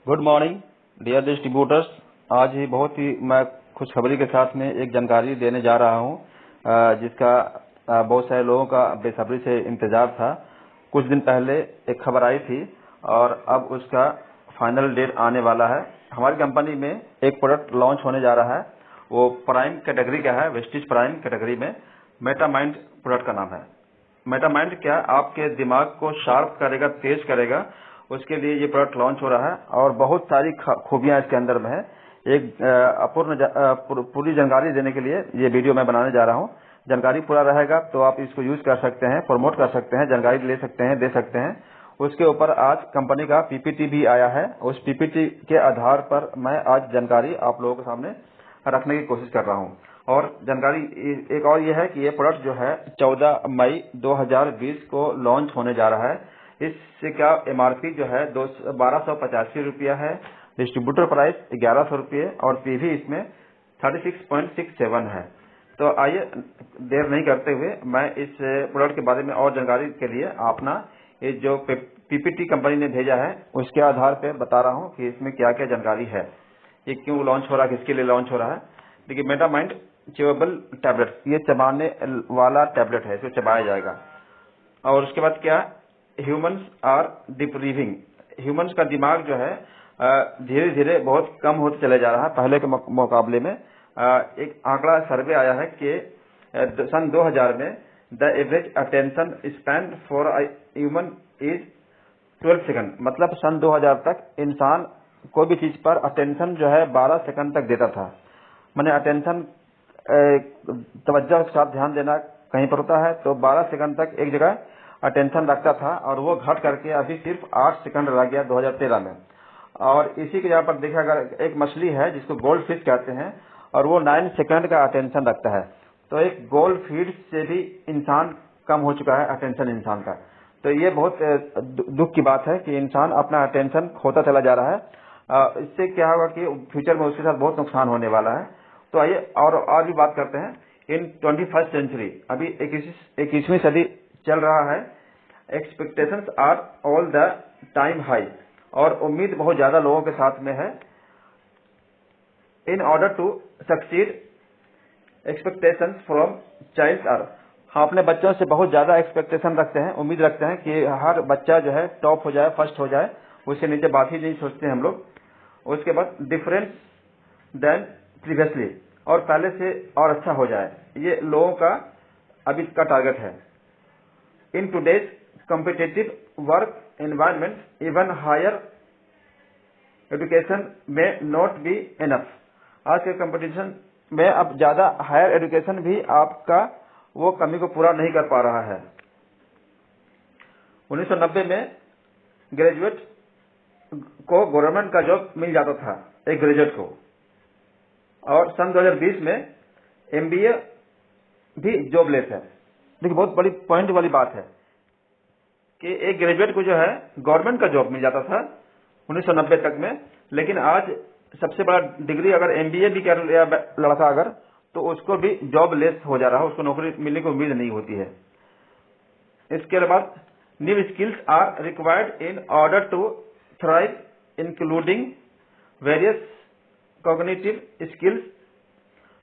Good morning dear distributors. आज ही बहुत ही मैं खुशखबरी के साथ में एक जानकारी देने जा रहा हूं, जिसका बहुत सारे लोगों का बेसब्री से इंतजार था। कुछ दिन पहले एक खबर आई थी और अब उसका फाइनल डेट आने वाला है। हमारी कंपनी में एक प्रोडक्ट लॉन्च होने जा रहा है, वो प्राइम कैटेगरी का है, वेस्टिज प्राइम कैटेगरी में मेटामाइंड प्रोडक्ट का नाम है। मेटामाइंड क्या आपके दिमाग को शार्प करेगा, तेज करेगा, उसके लिए ये प्रोडक्ट लॉन्च हो रहा है और बहुत सारी खूबियां इसके अंदर में है। एक पूरी जानकारी देने के लिए ये वीडियो मैं बनाने जा रहा हूँ। जानकारी पूरा रहेगा तो आप इसको यूज कर सकते हैं, प्रमोट कर सकते हैं, जानकारी ले सकते हैं, दे सकते हैं। उसके ऊपर आज कंपनी का पीपीटी भी आया है। उस पीपीटी के आधार पर मैं आज जानकारी आप लोगों के सामने रखने की कोशिश कर रहा हूँ। और जानकारी एक और ये है कि ये प्रोडक्ट जो है 14 मई 2020 को लॉन्च होने जा रहा है। इससे क्या एमआरपी जो है 1285 रुपया है, डिस्ट्रीब्यूटर प्राइस 1100 रुपये और पीवी इसमें 36.67 है। तो आइए देर नहीं करते हुए मैं इस प्रोडक्ट के बारे में और जानकारी के लिए अपना ये जो पीपीटी कंपनी ने भेजा है उसके आधार पर बता रहा हूँ कि इसमें क्या क्या जानकारी है, ये क्यों लॉन्च हो रहा है, किसके लिए लॉन्च हो रहा है। देखिए, मेटामाइंड च्यूएबल टैबलेट, ये चबाने वाला टैबलेट है, इसको चबाया जाएगा। और उसके बाद क्या, ह्यूमंस आर डिप्रीविंग, ह्यूमंस का दिमाग जो है धीरे धीरे बहुत कम होते चले जा रहा है पहले के मुकाबले में। एक आंकड़ा सर्वे आया है कि सन 2000 में the average attention span for human is 12 second, मतलब सन 2000 तक इंसान कोई भी चीज पर अटेंशन जो है 12 सेकंड तक देता था। मैंने अटेंशन तवज्जो के साथ ध्यान देना कहीं पर होता है तो 12 सेकंड तक एक जगह अटेंशन रखता था और वो घट करके अभी सिर्फ 8 सेकंड रह गया 2013 में। और इसी के यहाँ पर देखा, अगर एक मछली है जिसको गोल्ड फिश कहते हैं और वो 9 सेकंड का अटेंशन रखता है, तो एक गोल्ड फिश से भी इंसान कम हो चुका है अटेंशन इंसान का। तो ये बहुत दुख की बात है कि इंसान अपना अटेंशन खोता चला जा रहा है। इससे क्या होगा कि फ्यूचर में उसके साथ बहुत नुकसान होने वाला है। तो आइए और भी बात करते हैं। इन 21st सेंचुरी, अभी 21वीं सदी चल रहा है, expectations are all the time high, और उम्मीद बहुत ज्यादा लोगों के साथ में है। In order to succeed expectations from child are, हम अपने बच्चों से बहुत ज्यादा एक्सपेक्टेशन रखते हैं, उम्मीद रखते हैं कि हर बच्चा जो है टॉप हो जाए, फर्स्ट हो जाए, उससे नीचे बात ही नहीं सोचते हम लोग। उसके बाद डिफरेंस देन प्रीवियसली, और पहले से और अच्छा हो जाए, ये लोगों का अभी इसका टारगेट है। In today's competitive work environment, even higher education में नॉट बी इनफ, आज के कंपटीशन में अब ज्यादा हायर एजुकेशन भी आपका वो कमी को पूरा नहीं कर पा रहा है। 1990 में ग्रेजुएट को गवर्नमेंट का जॉब मिल जाता था, एक ग्रेजुएट को, और सन 2020 में एमबीए भी जॉबलेस है। देखिए, बहुत बड़ी पॉइंट वाली बात है कि एक ग्रेजुएट को जो है गवर्नमेंट का जॉब मिल जाता था 1990 तक में, लेकिन आज सबसे बड़ा डिग्री अगर एमबीए भी कर लिया लड़का अगर, तो उसको भी जॉब लेस हो जा रहा है, उसको नौकरी मिलने की उम्मीद नहीं होती है। इसके बाद new skills are required in order to thrive, including various cognitive skills.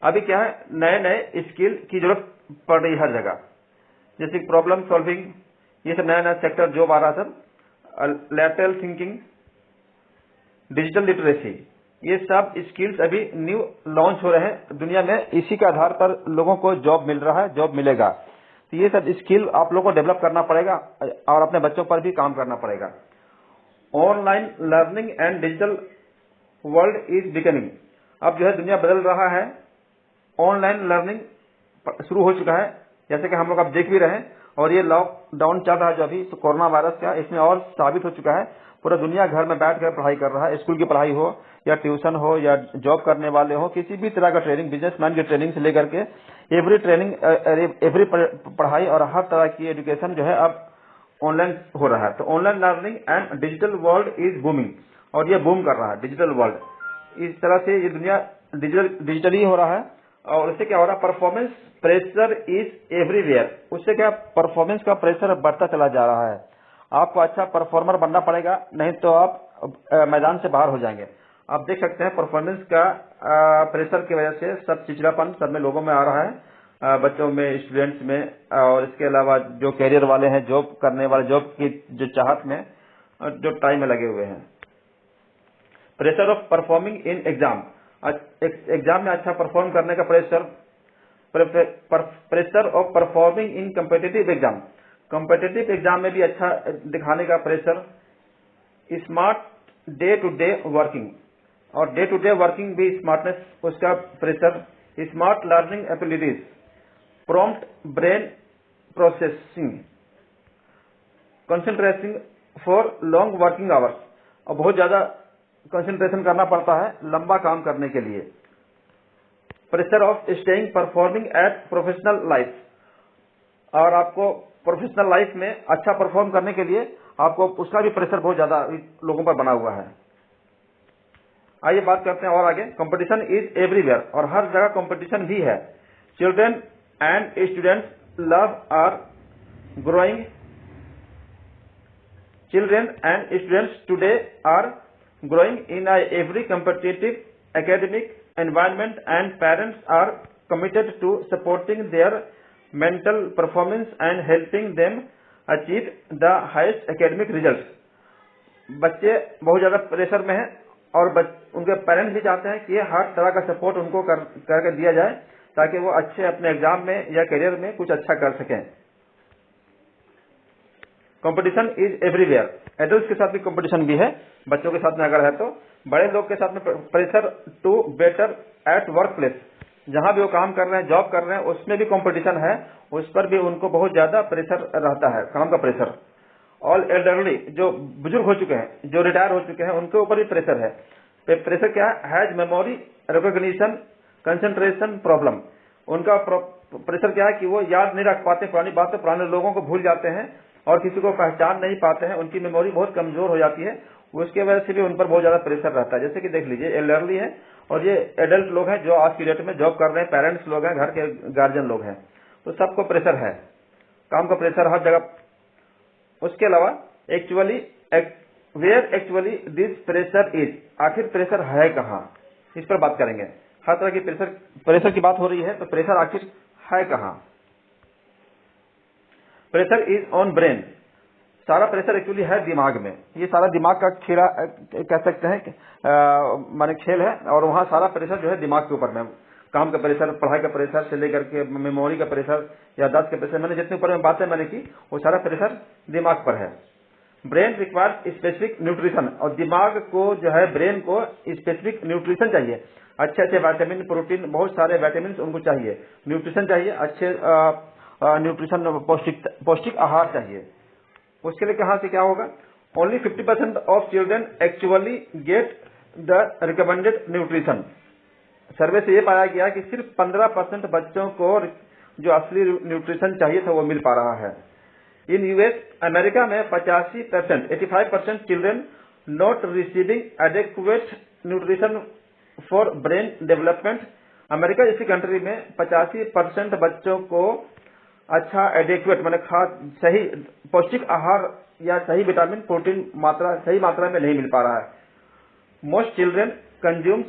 अभी क्या है, नए नए स्किल की जरूरत पड़ रही है हर जगह, जैसे प्रॉब्लम सॉल्विंग, ये सब नया नया सेक्टर जॉब आ रहा सब, लैटरल थिंकिंग, डिजिटल लिटरेसी, ये सब स्किल्स अभी न्यू लॉन्च हो रहे हैं दुनिया में। इसी के आधार पर लोगों को जॉब मिल रहा है, जॉब मिलेगा। तो ये सब स्किल आप लोगों को डेवलप करना पड़ेगा और अपने बच्चों पर भी काम करना पड़ेगा। Online learning and digital world is becoming, अब जो है दुनिया बदल रहा है, ऑनलाइन लर्निंग शुरू हो चुका है, जैसे कि हम लोग अब देख भी रहे हैं। और ये लॉकडाउन चल रहा है जो अभी, तो कोरोना वायरस का इसमें और साबित हो चुका है, पूरा दुनिया घर में बैठकर पढ़ाई कर रहा है। स्कूल की पढ़ाई हो या ट्यूशन हो या जॉब करने वाले हो, किसी भी तरह का ट्रेनिंग, बिजनेसमैन की ट्रेनिंग से लेकर के एवरी ट्रेनिंग, एवरी पढ़ाई और हर तरह की एजुकेशन जो है अब ऑनलाइन हो रहा है। तो online learning and digital world is booming, और ये बूम कर रहा है डिजिटल वर्ल्ड। इस तरह से ये दुनिया डिजिटली हो रहा है। और उससे क्या हो रहा है, परफॉर्मेंस प्रेशर इज एवरीवेयर, उससे क्या परफॉर्मेंस का प्रेशर बढ़ता चला जा रहा है। आपको अच्छा परफॉर्मर बनना पड़ेगा, नहीं तो आप मैदान से बाहर हो जाएंगे। आप देख सकते हैं परफॉर्मेंस का प्रेशर की वजह से सब चिड़चिड़ापन सब में लोगों में आ रहा है, बच्चों में, स्टूडेंट्स में, और इसके अलावा जो कैरियर वाले हैं, जॉब करने वाले, जॉब की जो चाहत में, जो टाइम में लगे हुए हैं। Pressure of performing in exam, exam में अच्छा परफॉर्म करने का pressure. Pressure of performing in competitive exam, competitive exam में भी अच्छा दिखाने का pressure. Smart day to day working, और डे टू डे वर्किंग भी स्मार्टनेस उसका pressure. Smart learning abilities, prompt brain processing, concentration for long working hours, और बहुत ज्यादा कंसंट्रेशन करना पड़ता है लंबा काम करने के लिए। Pressure of staying performing at professional life, और आपको प्रोफेशनल लाइफ में अच्छा परफॉर्म करने के लिए आपको उसका भी प्रेशर बहुत ज्यादा लोगों पर बना हुआ है। आइए बात करते हैं और आगे। कंपटीशन इज एवरीवेयर, और हर जगह कंपटीशन भी है। Children and students love are growing, children and students today are growing in every competitive academic environment, and parents are committed to supporting their mental performance and helping them achieve the highest academic results. बच्चे बहुत ज्यादा pressure में हैं, और उनके parents भी चाहते हैं कि हर तरह का सपोर्ट उनको करके दिया जाए ताकि वो अच्छे अपने एग्जाम में या करियर में कुछ अच्छा कर सकें। कंपटीशन इज एवरीवेयर, एडल्ट के साथ भी कंपटीशन भी है, बच्चों के साथ में अगर है तो। बड़े लोग के साथ में pressure to better at work place, जहां भी वो काम कर रहे हैं, जॉब कर रहे हैं, उसमें भी कंपटीशन है, उस पर भी उनको बहुत ज्यादा प्रेशर रहता है, काम का प्रेशर। ऑल एल्डरली, जो बुजुर्ग हो चुके हैं, जो रिटायर हो चुके हैं, उनके ऊपर भी प्रेशर है। प्रेशर क्या है? Has memory recognition concentration problem, उनका प्रेशर क्या है कि वो याद नहीं रख पाते पुरानी बातें, पुराने लोगों को भूल जाते हैं और किसी को पहचान नहीं पाते हैं, उनकी मेमोरी बहुत कमजोर हो जाती है, उसके वजह से भी उन पर बहुत ज्यादा प्रेशर रहता है। जैसे कि देख लीजिए, एल्डरली है और ये एडल्ट लोग हैं जो आज की डेट में जॉब कर रहे हैं, पेरेंट्स लोग हैं, घर के गार्जियन लोग हैं, तो सबको प्रेशर है, काम का प्रेशर हर जगह। उसके अलावा actually where actually this pressure is, आखिर प्रेशर है कहाँ, इस पर बात करेंगे। हर तरह की प्रेशर की बात हो रही है, तो प्रेशर आखिर है कहाँ। प्रेशर इज ऑन ब्रेन, सारा प्रेशर एक्चुअली है दिमाग में, ये सारा दिमाग का खेला कह सकते हैं, माने खेल है, और वहाँ सारा प्रेशर जो है दिमाग के ऊपर में, काम का प्रेशर, पढ़ाई का प्रेशर से लेकर के मेमोरी का प्रेशर, याददाश्त का प्रेशर, मैंने जितने ऊपर में बातें मैंने की वो सारा प्रेशर दिमाग पर है। ब्रेन रिक्वायर्स स्पेसिफिक न्यूट्रिशन, और दिमाग को जो है, ब्रेन को स्पेसिफिक न्यूट्रिशन चाहिए, अच्छे अच्छे विटामिन, प्रोटीन, बहुत सारे विटामिन उनको चाहिए, न्यूट्रिशन चाहिए, अच्छे न्यूट्रिशन, पौष्टिक आहार चाहिए। उसके लिए कहां से क्या होगा? Only 50% of children actually get the recommended nutrition, survey से ये पाया गया कि सिर्फ 15% बच्चों को जो असली न्यूट्रिशन चाहिए था वो मिल पा रहा है। इन यूएस, अमेरिका में 85% children not receiving adequate nutrition for brain development. America जैसी कंट्री में 85% बच्चों को अच्छा एडेक्वेट माने सही पौष्टिक आहार या सही विटामिन, प्रोटीन मात्रा सही मात्रा में नहीं मिल पा रहा है। Most children consumes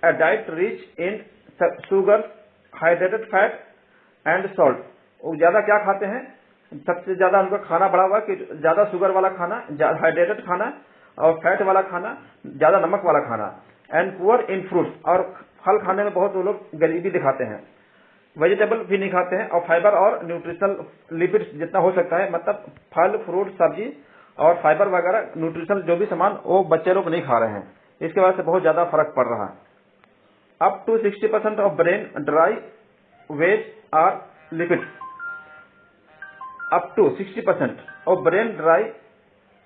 a diet rich in sugar, hydrated fat and salt. वो ज्यादा क्या खाते हैं? सबसे ज्यादा उनका खाना बढ़ा हुआ कि ज्यादा शुगर वाला खाना, हाइड्रेटेड खाना और फैट वाला खाना, ज्यादा नमक वाला खाना। एंड पुअर इन फ्रूट्स, और फल खाने में बहुत वो लोग गरीबी दिखाते हैं। वेजिटेबल भी नहीं खाते हैं, और फाइबर और न्यूट्रिशनल लिपिड्स जितना हो सकता है, मतलब फल, फ्रूट, सब्जी और फाइबर वगैरह न्यूट्रिशनल जो भी सामान वो बच्चे लोग नहीं खा रहे हैं, इसके वजह से बहुत ज्यादा फर्क पड़ रहा है। Up to 60% of brain dry weight are lipids, up to 60% of brain dry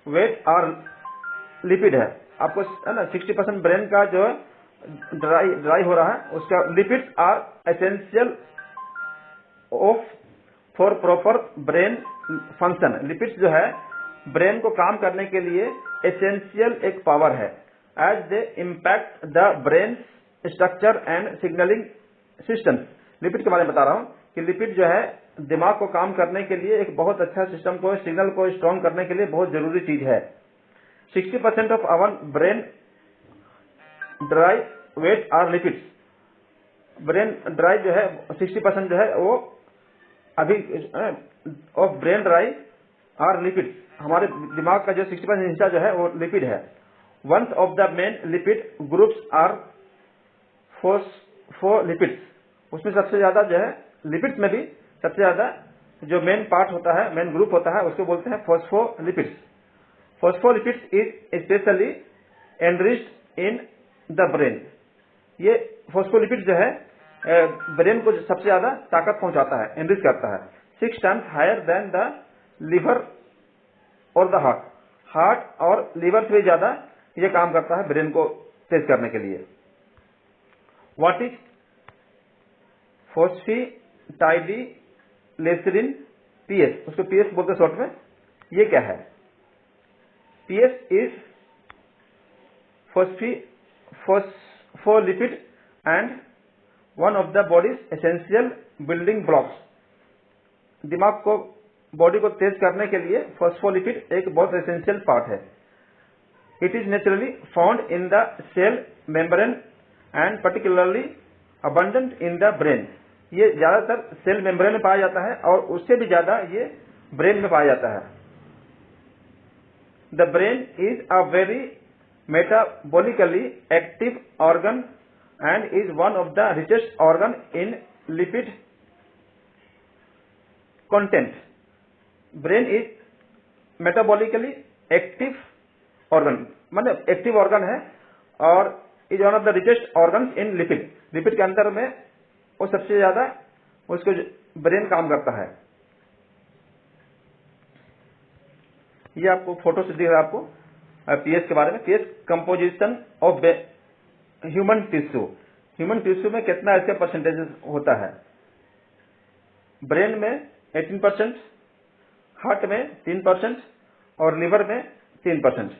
weight are lipid है, आपको है ना, 60% ब्रेन का जो ड्राई हो रहा है, उसका lipids are essential of for proper brain function. Lipids जो है ब्रेन को काम करने के लिए एसेंशियल एक पावर है, as they impact the brain structure and signalling system. Lipid के बारे में बता रहा हूं कि लिपिड जो है दिमाग को काम करने के लिए एक बहुत अच्छा सिस्टम को, सिग्नल को स्ट्रॉन्ग करने के लिए बहुत जरूरी चीज है। 60% of our brain dry weight are lipids. Brain dry जो है 60% जो है वो अभी of brain dry are lipids, हमारे दिमाग का जो 60% हिस्सा जो है वो लिपिड है। Once of the main lipid groups are phospholipids, उसमें सबसे ज्यादा जो है लिपिड्स में भी सबसे ज्यादा जो मेन पार्ट होता है, मेन ग्रुप होता है, उसको बोलते हैं phospholipids. Phospholipids is specially enriched in the brain. ये फोस्फोलिपिड जो है ब्रेन को सबसे ज्यादा ताकत पहुंचाता है, एनरिच करता है। 6 times higher than the liver और द हार्ट। हार्ट और लिवर से भी ज्यादा ये काम करता है ब्रेन को तेज करने के लिए। व्हाट इज फोस्फेटाइडिलिसरीन पीएस, उसको पीएस बोलते हैं शॉर्ट में। ये क्या है? PS is phospholipid and one of the bodies essential building blocks. दिमाग को, बॉडी को तेज करने के लिए फोस्फोलिपिड एक बहुत एसेंशियल पार्ट है। It is naturally found in the cell membrane and particularly abundant in the brain. ये ज्यादातर सेल मेम्ब्रेन में पाया जाता है और उससे भी ज्यादा ये ब्रेन में पाया जाता है। The brain is a very metabolically active organ and is one of the richest organ in lipid content. Brain is metabolically active organ, मतलब एक्टिव ऑर्गन है और is one of the richest organs in lipid. Lipid के अंदर में वो सबसे ज्यादा उसको ब्रेन काम करता है। ये आपको फोटो से दिख रहा है आपको पीएस के बारे में। PS composition of human tissue. Human tissue में कितना इसका परसेंटेज होता है? ब्रेन में 18%, हार्ट में 3% और लिवर में 3%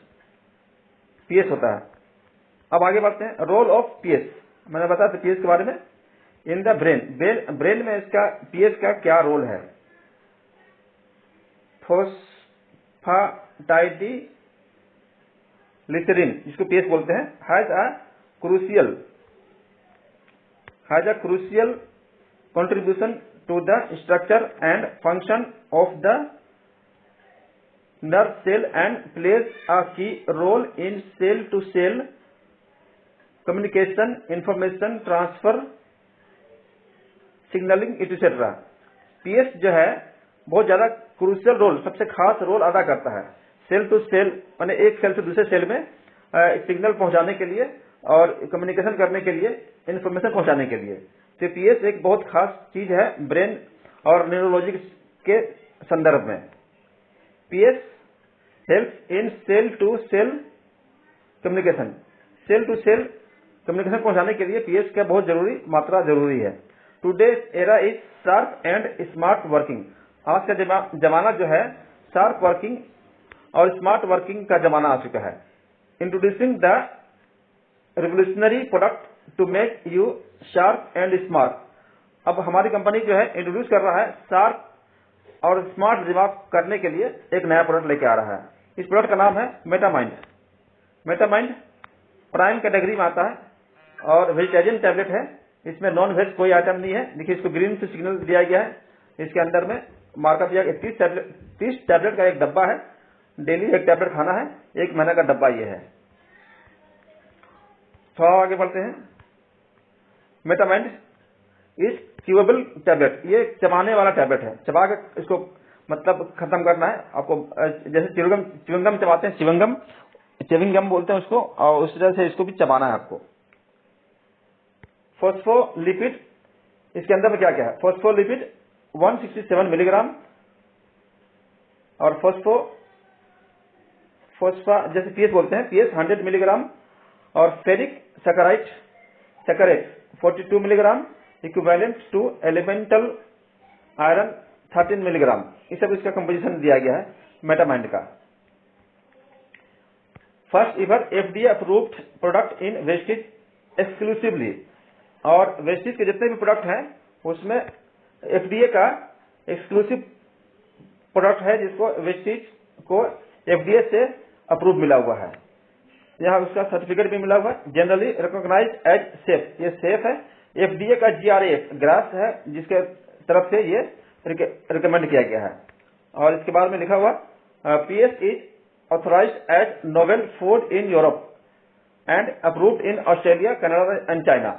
पीएस होता है। अब आगे बढ़ते हैं। रोल ऑफ पीएस, मैंने बताया था पीएस के बारे में। इन द ब्रेन, ब्रेन में इसका पीएस का क्या रोल है? फोस्फेटाइडिलिसरीन, जिसको पीएस बोलते हैं, has a crucial contribution to the structure and function of the nerve cell and plays a key role in cell to cell communication, information transfer, signaling etc. PS जो है बहुत ज्यादा क्रूशियल रोल, सबसे खास role अदा करता है cell to cell, माने एक सेल से दूसरे सेल में सिग्नल पहुंचाने के लिए और कम्युनिकेशन करने के लिए, इंफॉर्मेशन पहुंचाने के लिए। तो पीएस एक बहुत खास चीज है ब्रेन और न्यूरोलॉजी के संदर्भ में। PS help in cell to cell communication. Cell to cell communication पहुंचाने के लिए पीएस का बहुत मात्रा जरूरी है। Today's era is sharp and smart working. आज का जमाना जो है शार्प वर्किंग और स्मार्ट वर्किंग का जमाना आ चुका है। Introducing the revolutionary product to make you sharp and smart. अब हमारी कंपनी जो है इंट्रोड्यूस कर रहा है शार्प और स्मार्ट दिमाग करने के लिए एक नया प्रोडक्ट लेके आ रहा है। इस प्रोडक्ट का नाम है मेटामाइंड। मेटामाइंड प्राइम कैटेगरी में आता है और वेजिटेरियन टैबलेट है। इसमें नॉन वेज कोई आइटम नहीं है। देखिए इसको ग्रीन से सिग्नल दिया गया है। इसके अंदर में मार्कअप दिया 30 टैबलेट का एक डब्बा है। डेली एक टैबलेट खाना है, 1 महीने का डब्बा ये है। थोड़ा आगे बढ़ते हैं। मेटामाइंड इस च्यूएबल टैबलेट, ये चबाने वाला टैबलेट है। चबा के इसको मतलब खत्म करना है आपको। जैसे च्युइंगम चबाते हैं, च्युइंगम बोलते हैं उसको, और उस तरह से इसको भी चबाना है आपको। फोस्फोलिपिड, इसके अंदर में क्या क्या है? फोस्फोलिपिड 167 मिलीग्राम और जैसे पीएस बोलते हैं, पीएस 100 मिलीग्राम और ferric saccharide 42 milligram equivalent to elemental iron 13 milligram. ये सब इसका कंपोजिशन दिया गया है मेटामाइंड का। First ever FDA approved product in Vestige exclusively. और वेस्टिज के जितने भी प्रोडक्ट हैं उसमें एफडीए का एक्सक्लूसिव प्रोडक्ट है, जिसको वेस्टिज को एफडीए से अप्रूव मिला हुआ है। यहाँ उसका सर्टिफिकेट भी मिला हुआ है, जनरली रिकॉग्नाइज्ड एज सेफ, ये सेफ है। FDA का GRA ग्रास है जिसके तरफ से ये रिकमेंड किया गया है। और इसके बाद में लिखा हुआ PS is authorised as novel food in Europe and approved in Australia, Canada and China.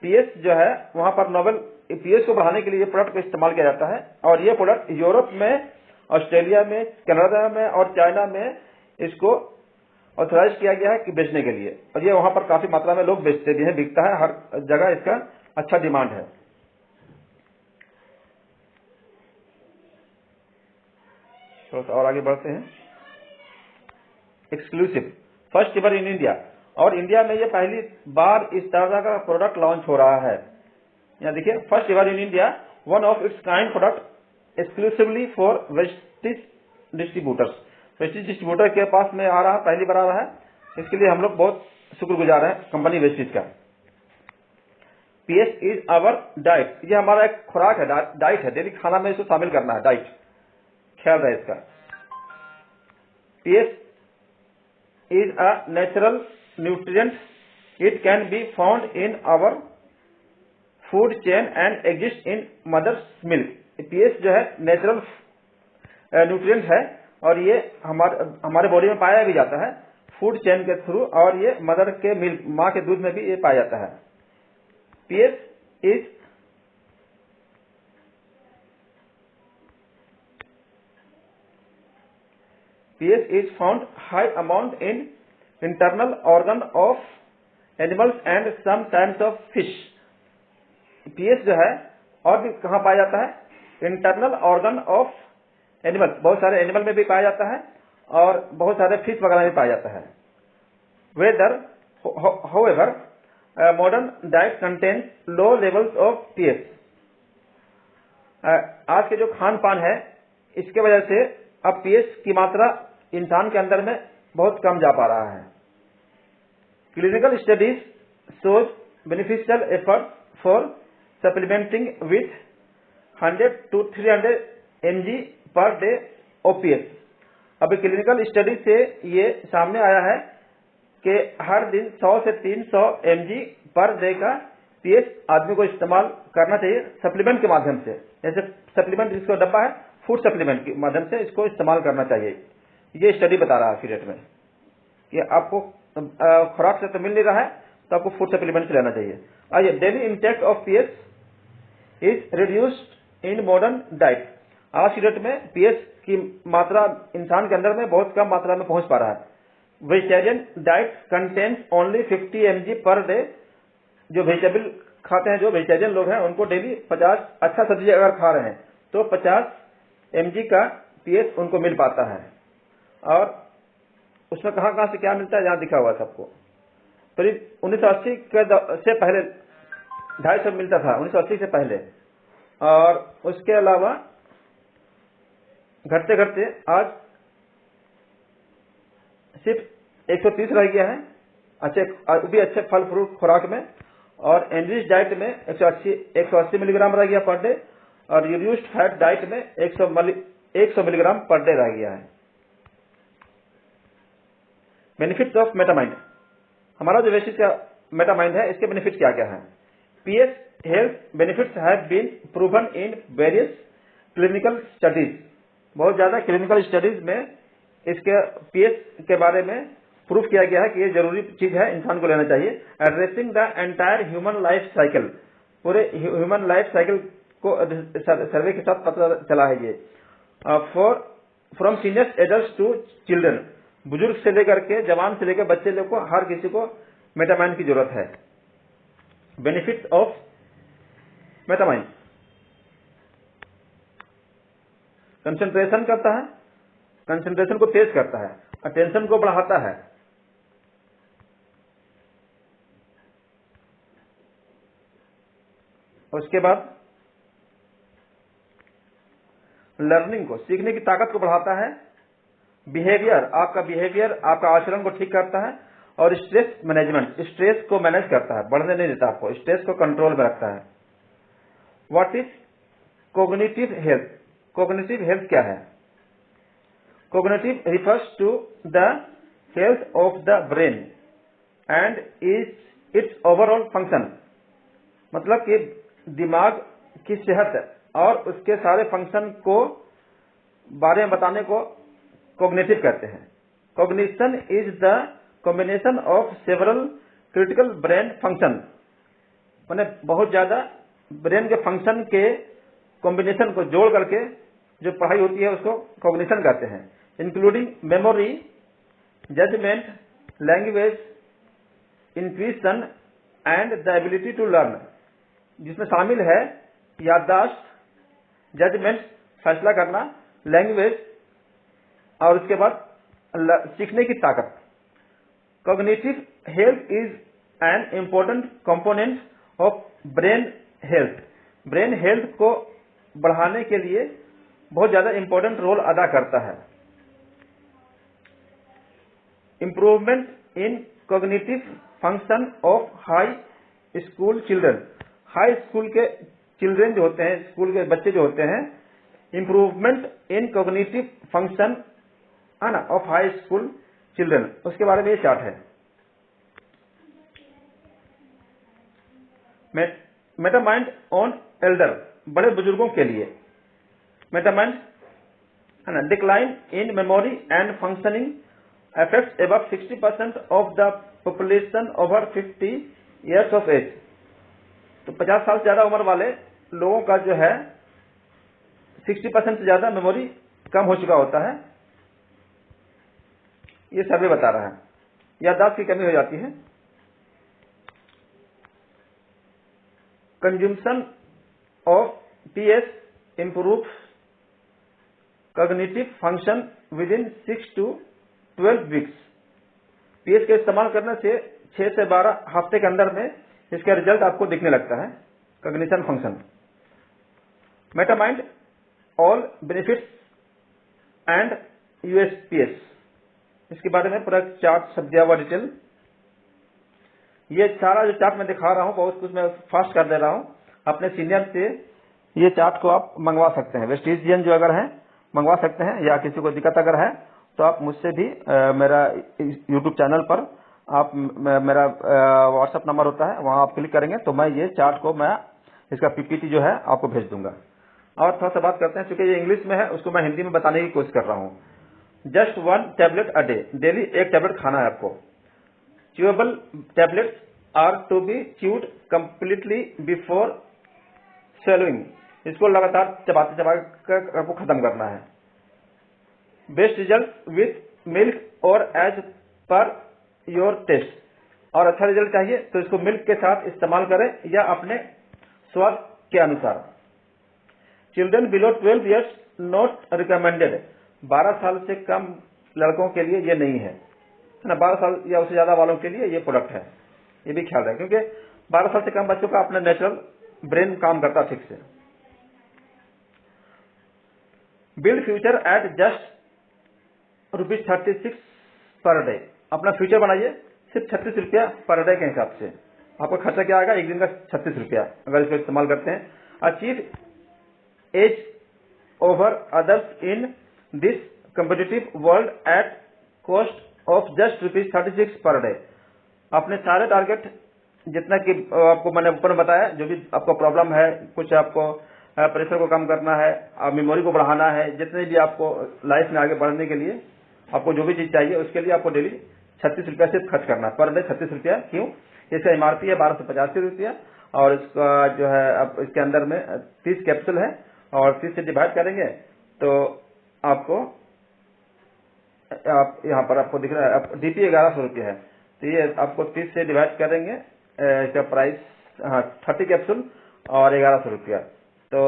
PS जो है वहां पर नोवेल PS को बढ़ाने के लिए ये प्रोडक्ट का इस्तेमाल किया जाता है और ये प्रोडक्ट यूरोप में, ऑस्ट्रेलिया में, कनाडा में और चाइना में इसको ऑथराइज किया गया है कि बेचने के लिए। और ये वहां पर काफी मात्रा में लोग बेचते भी हैं, बिकता है, हर जगह इसका अच्छा डिमांड है। थोड़ा सा और आगे बढ़ते हैं। Exclusive, first ever in India, और इंडिया में ये पहली बार इस तरह का प्रोडक्ट लॉन्च हो रहा है। यहाँ देखिए, first ever in India, one of its kind product exclusively for Vestige distributors. Vestige distributor के पास में आ रहा है, पहली बार आ रहा है, इसके लिए हम लोग बहुत शुक्रगुजार हैं कंपनी वेस्टिज का। PS इज आवर डाइट, ये हमारा एक खुराक है, डाइट है, डेली खाना में इसको शामिल करना है, डाइट, ख्याल रहे इसका। PS is a natural nutrient, it can be found in our food chain and exist in mother's milk. PS जो है नेचुरल न्यूट्रिएंट है और ये हमारे बॉडी में पाया भी जाता है फूड चेन के थ्रू, और ये मदर के मिल्क, माँ के दूध में भी ये पाया जाता है। PS is found high amount in internal organ of animals and some types of fish। PS जो है और भी कहाँ पाया जाता है? इंटरनल ऑर्गन ऑफ एनिमल, बहुत सारे एनिमल में भी पाया जाता है और बहुत सारे फिश वगैरह में पाया जाता है। Whether however modern diet contains low levels of PS। आज के जो खान पान है इसके वजह से अब PS की मात्रा इंसान के अंदर में बहुत कम जा पा रहा है। Clinical studies shows beneficial effort for supplementing with 100 to 300 mg per day of PS। अभी क्लिनिकल स्टडी से ये सामने आया है कि हर दिन 100 से 300 mg पर डे का PS आदमी को इस्तेमाल करना चाहिए सप्लीमेंट के माध्यम से। जैसे सप्लीमेंट जिसको डब्बा है, फूड सप्लीमेंट के माध्यम से इसको इस्तेमाल करना चाहिए। ये स्टडी बता रहा है फिर में कि आपको खुराक से तो मिल नहीं रहा है तो आपको फूड सप्लीमेंट से लेना चाहिए। आइए, daily intake of PS is reduced in modern diet. आज की डेट में PS की मात्रा इंसान के अंदर में बहुत कम मात्रा में पहुंच पा रहा है। Vegetarian diet contains only 50 mg per day. जो वेजिटेबल खाते हैं, जो वेजिटेरियन लोग हैं, उनको डेली 50, अच्छा सब्जी अगर खा रहे हैं तो 50 mg का PS उनको मिल पाता है। और उसमें कहाँ से क्या मिलता है, यहाँ दिखा हुआ है सबको। करीब 1980 से पहले 250 मिलता था, 1980 से पहले, और उसके अलावा घटते घटते आज सिर्फ 130 रह गया है। अच्छे फल फ्रूट खुराक में, और एनरिच डाइट में 180 मिलीग्राम रह गया पर डे, और रिड्यूस्ड फैट डाइट में 100 मिलीग्राम पर डे रह गया है। बेनिफिट्स ऑफ मेटामाइंड, हमारा जो वेस्टिज का मेटामाइंड है इसके बेनिफिट क्या क्या है? PS health benefits have been proven in various clinical studies. बहुत ज्यादा क्लिनिकल स्टडीज में इसके PS के बारे में प्रूफ किया गया है कि ये जरूरी चीज है, इंसान को लेना चाहिए। Addressing the entire human life cycle, पूरे ह्यूमन लाइफ साइकिल को सर्वे के साथ पता चला है ये। From senior adult to children, बुजुर्ग से लेकर के जवान से लेकर बच्चे लोग को, हर किसी को मेटामाइंड की जरूरत है। बेनिफिट्स ऑफ मेटामाइंड, कंसंट्रेशन करता है, कंसंट्रेशन को तेज करता है, अटेंशन को बढ़ाता है, उसके बाद लर्निंग को, सीखने की ताकत को बढ़ाता है। बिहेवियर, आपका आचरण को ठीक करता है, और स्ट्रेस मैनेजमेंट, स्ट्रेस को मैनेज करता है, बढ़ने नहीं देता, आपको स्ट्रेस को कंट्रोल में रखता है। What is cognitive health? Cognitive health क्या है? Cognitive refers to the health of the brain and its overall function, मतलब कि दिमाग की सेहत और उसके सारे फंक्शन को बारे में बताने को कॉग्निटिव कहते हैं। Cognition is the combination of several critical brain function, माने बहुत ज्यादा ब्रेन के फंक्शन के कॉम्बिनेशन को जोड़ करके जो पढ़ाई होती है उसको कॉग्निशन कहते हैं। Including memory, judgement, language, intuition and the ability to learn, जिसमें शामिल है याददाश्त, जजमेंट फैसला करना, लैंग्वेज और उसके बाद सीखने की ताकत। Cognitive health is an important component of brain health. Brain health को बढ़ाने के लिए बहुत ज्यादा इंपॉर्टेंट रोल अदा करता है। Improvement in cognitive function of high school children. High school के चिल्ड्रन जो होते हैं, स्कूल के बच्चे जो होते हैं, इम्प्रूवमेंट इन कॉग्निटिव फंक्शन है ना ऑफ हाई स्कूल चिल्ड्रन, उसके बारे में ये चार्ट है। मेटामाइंड ऑन एल्डर, बड़े बुजुर्गों के लिए। मेटामाइंड है ना, decline in memory and functioning affects about 60% of the population over 50 years of age. तो 50 साल से ज्यादा उम्र वाले लोगों का जो है 60% से ज्यादा मेमोरी कम हो चुका होता है, ये सर्वे बता रहा है। याददाश्त की कमी हो जाती है। Consumption of PS improve cognitive function with in 6 to 12 weeks. PS के इस्तेमाल करने से 6 से 12 हफ्ते के अंदर में इसका रिजल्ट आपको दिखने लगता है, cognition function. Metamind all benefits and USPs, इसके बारे में पूरा चार्ट सब दिया हुआ डिटेल। ये सारा जो चार्ट मैं दिखा रहा हूँ बहुत कुछ मैं फास्ट कर दे रहा हूँ। अपने सीनियर से ये चार्ट को आप मंगवा सकते हैं, वेस्टिजियन जो अगर है मंगवा सकते हैं, या किसी को दिक्कत अगर है तो आप मुझसे भी मेरा यूट्यूब चैनल पर आप मेरा व्हाट्सएप नंबर होता है, वहां आप क्लिक करेंगे तो मैं ये चार्ट को मैं इसका पीपीटी जो है आपको भेज दूंगा। और थोड़ा सा बात करते हैं, चूंकि ये इंग्लिश में है उसको मैं हिंदी में बताने की कोशिश कर रहा हूँ। Just 1 tablet a day, daily 1 tablet खाना है आपको। Chewable tablets are to be chewed completely before swallowing, इसको लगातार चबाते चबाकर आपको खत्म करना है। बेस्ट रिजल्ट विथ मिल्क और एज पर योर टेस्ट, और अच्छा रिजल्ट चाहिए तो इसको मिल्क के साथ इस्तेमाल करें या अपने स्वाद के अनुसार। Children below 12 years not recommended, 12 साल से कम लड़कों के लिए ये नहीं है ना, 12 साल या उससे ज्यादा वालों के लिए ये प्रोडक्ट है, ये भी ख्याल रखें, क्योंकि 12 साल से कम बच्चों का अपना नेचुरल ब्रेन काम करता ठीक से। Build future eight just ₹36 per day, अपना फ्यूचर बनाइए सिर्फ 36 रुपया पर डे के हिसाब से। आपका खर्चा क्या आएगा, एक दिन का 36 रुपया अगर इसको इस्तेमाल करते हैं। Achieve edge over others in this competitive world at cost of just ₹36 per day. अपने सारे टारगेट जितना कि आपको मैंने ऊपर बताया, जो भी आपको प्रॉब्लम है, कुछ आपको प्रेशर को कम करना है, मेमोरी को बढ़ाना है, जितने भी आपको लाइफ में आगे बढ़ने के लिए आपको जो भी चीज चाहिए उसके लिए आपको डेली 36 रुपया सिर्फ खर्च करना है, पर डे 36 रुपया। क्यों? इसका एमआरपी है 1285 रुपया, और इसका जो है अब इसके अंदर में 30 कैप्सूल है, और 30 से डिवाइड करेंगे तो आपको आप यहाँ पर आपको दिख रहा है डीपी 1100 रुपया है, तो ये आपको 30 से डिवाइड करेंगे, इसका प्राइस 30 कैप्सूल और 1100 रुपया, तो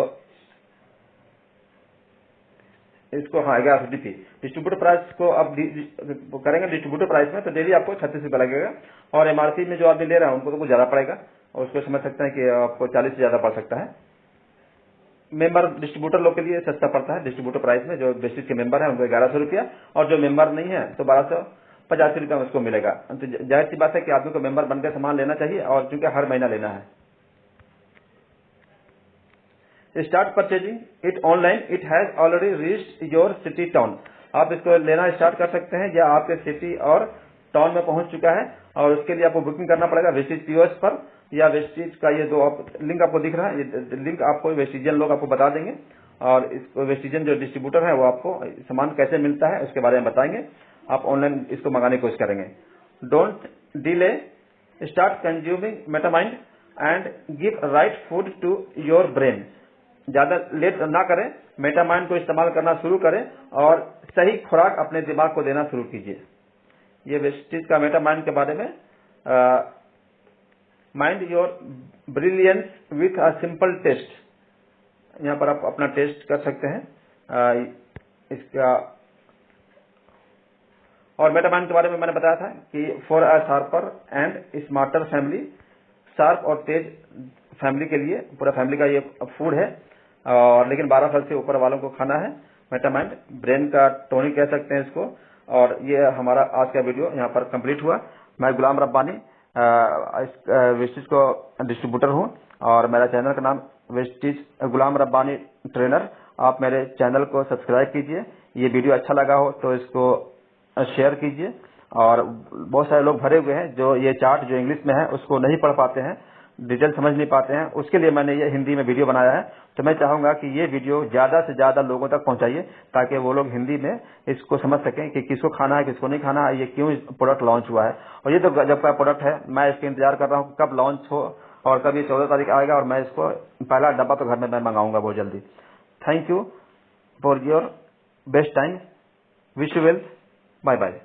इसको 1100 डीपी डिस्ट्रीब्यूटर प्राइस को आप करेंगे डिस्ट्रीब्यूटर प्राइस में, तो डेली आपको 36 रुपया लगेगा। और एमआरपी में जो आदमी ले रहा है उनको तो कुछ ज्यादा पड़ेगा, और उसको समझ सकते हैं कि आपको 40 से ज्यादा पड़ सकता है। मेंबर डिस्ट्रीब्यूटर लोग के लिए सस्ता पड़ता है डिस्ट्रीब्यूटर प्राइस में, जो बेसिस के मेंबर है उनको 1100 रुपया, और जो मेंबर नहीं है तो 1285 रुपया उसको मिलेगा। तो जाहिर सी बात है कि आदमी को मेंबर बनकर सामान लेना चाहिए, और चूंकि हर महीना लेना है। Start purchasing it online, it has already reached your city town. आप इसको लेना स्टार्ट कर सकते हैं, या आपके सिटी और टाउन में पहुंच चुका है और उसके लिए आपको बुकिंग करना पड़ेगा वेस्टीज पीओएस पर, या वेस्टीज का ये दो लिंक आपको दिख रहा है, ये लिंक आपको वेस्टीजियन लोग आपको बता देंगे, और इसको वेस्टीजियन जो डिस्ट्रीब्यूटर है वो आपको सामान कैसे मिलता है उसके बारे में बताएंगे। आप ऑनलाइन इसको मंगाने की कोशिश करेंगे। Don't delay, start consuming Metamind and give right food to your brain. ज्यादा लेट ना करें, मेटामाइंड को इस्तेमाल करना शुरू करें और सही खुराक अपने दिमाग को देना शुरू कीजिए। ये वेस्टीज का मेटामाइंड के बारे में, mind your brilliance with a simple test, यहाँ पर आप अपना टेस्ट कर सकते हैं इसका। और मेटामाइंड के बारे में मैंने बताया था कि for a sharper and smarter family, sharp और तेज फैमिली के लिए, पूरा फैमिली का ये फूड है, और लेकिन 12 साल से ऊपर वालों को खाना है। मेटामाइंड ब्रेन का टॉनिक कह सकते हैं इसको। और ये हमारा आज का वीडियो यहाँ पर कंप्लीट हुआ। मैं गुलाम रब्बानी वेस्टीज को डिस्ट्रीब्यूटर हूँ, और मेरा चैनल का नाम वेस्टीज गुलाम रब्बानी ट्रेनर। आप मेरे चैनल को सब्सक्राइब कीजिए। ये वीडियो अच्छा लगा हो तो इसको शेयर कीजिए। और बहुत सारे लोग भरे हुए हैं जो ये चार्ट जो इंग्लिश में है उसको नहीं पढ़ पाते हैं, डिटेल समझ नहीं पाते हैं, उसके लिए मैंने ये हिंदी में वीडियो बनाया है। तो मैं चाहूंगा कि ये वीडियो ज्यादा से ज्यादा लोगों तक पहुंचाइए, ताकि वो लोग हिंदी में इसको समझ सकें कि किसको खाना है किसको नहीं खाना है, ये क्यों प्रोडक्ट लॉन्च हुआ है। और ये तो गजब का प्रोडक्ट है, मैं इसके इंतजार कर रहा हूँ कब लॉन्च हो, और कब ये 14 तारीख आएगा, और मैं इसको पहला डब्बा तो घर में मैं मंगाऊंगा बहुत जल्दी। Thank you for your best time, wish you well, bye bye.